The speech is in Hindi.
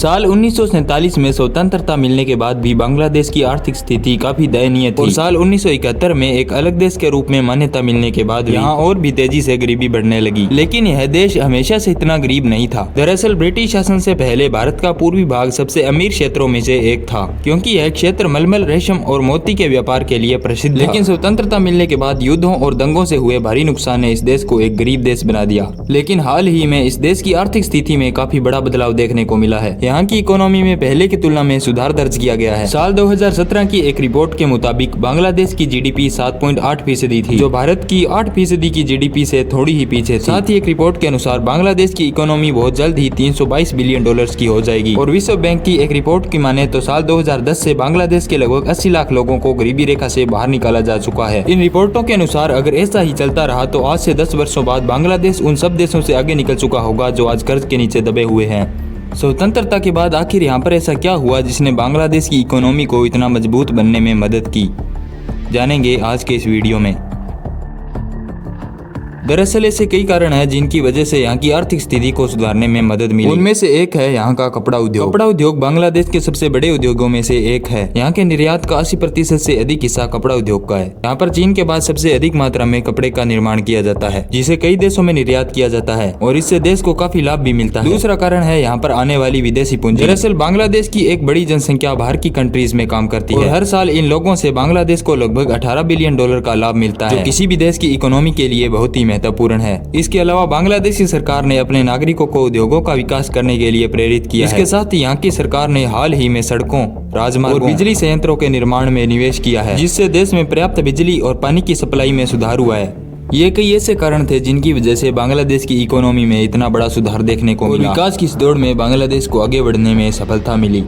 साल 1947 में स्वतंत्रता मिलने के बाद भी बांग्लादेश की आर्थिक स्थिति काफी दयनीय थी और साल 1971 में एक अलग देश के रूप में मान्यता मिलने के बाद यहाँ और भी तेजी से गरीबी बढ़ने लगी। लेकिन यह देश हमेशा से इतना गरीब नहीं था। दरअसल ब्रिटिश शासन से पहले भारत का पूर्वी भाग सबसे अमीर क्षेत्रों में से एक था, क्योंकि यह क्षेत्र मलमल, रेशम और मोती के व्यापार के लिए प्रसिद्ध था। लेकिन स्वतंत्रता मिलने के बाद युद्धों और दंगों से हुए भारी नुकसान ने इस देश को एक गरीब देश बना दिया। लेकिन हाल ही में इस देश की आर्थिक स्थिति में काफी बड़ा बदलाव देखने को मिला है। यहाँ की इकोनॉमी में पहले की तुलना में सुधार दर्ज किया गया है। साल 2017 की एक रिपोर्ट के मुताबिक बांग्लादेश की जीडीपी 7.8% थी, जो भारत की 8% की जीडीपी से थोड़ी ही पीछे थी। साथ ही एक रिपोर्ट के अनुसार बांग्लादेश की इकोनॉमी बहुत जल्द ही 322 बिलियन डॉलर्स की हो जाएगी। और विश्व बैंक की एक रिपोर्ट की माने तो साल 2010 से बांग्लादेश के लगभग 80 लाख लोगों को गरीबी रेखा से बाहर निकाला जा चुका है। इन रिपोर्टों के अनुसार अगर ऐसा ही चलता रहा तो आज से 10 वर्षों बाद बांग्लादेश उन सब देशों से आगे निकल चुका होगा जो आज कर्ज के नीचे दबे हुए हैं। स्वतंत्रता के बाद आखिर यहाँ पर ऐसा क्या हुआ जिसने बांग्लादेश की इकोनॉमी को इतना मजबूत बनने में मदद की, जानेंगे आज के इस वीडियो में। दरअसल ऐसे कई कारण हैं जिनकी वजह से यहाँ की आर्थिक स्थिति को सुधारने में मदद मिली। उनमें से एक है यहाँ का कपड़ा उद्योग। कपड़ा उद्योग बांग्लादेश के सबसे बड़े उद्योगों में से एक है। यहाँ के निर्यात का 80% से अधिक हिस्सा कपड़ा उद्योग का है। यहाँ पर चीन के बाद सबसे अधिक मात्रा में कपड़े का निर्माण किया जाता है, जिसे कई देशों में निर्यात किया जाता है और इससे देश को काफी लाभ भी मिलता है। दूसरा कारण है यहाँ पर आने वाली विदेशी पूंजी। दरअसल बांग्लादेश की एक बड़ी जनसंख्या बाहर की कंट्रीज में काम करती है। हर साल इन लोगों से बांग्लादेश को लगभग 18 बिलियन डॉलर का लाभ मिलता है, जो किसी भी देश की इकोनॉमी के लिए बहुत ही महत्वपूर्ण है। इसके अलावा बांग्लादेशी सरकार ने अपने नागरिकों को उद्योगों का विकास करने के लिए प्रेरित किया है। इसके साथ ही यहाँ की सरकार ने हाल ही में सड़कों, राजमार्गों और बिजली संयंत्रों के निर्माण में निवेश किया है, जिससे देश में पर्याप्त बिजली और पानी की सप्लाई में सुधार हुआ है। ये कई ऐसे कारण थे जिनकी वजह से बांग्लादेश की इकोनॉमी में इतना बड़ा सुधार देखने को मिला। विकास की इस दौड़ में बांग्लादेश को आगे बढ़ने में सफलता मिली।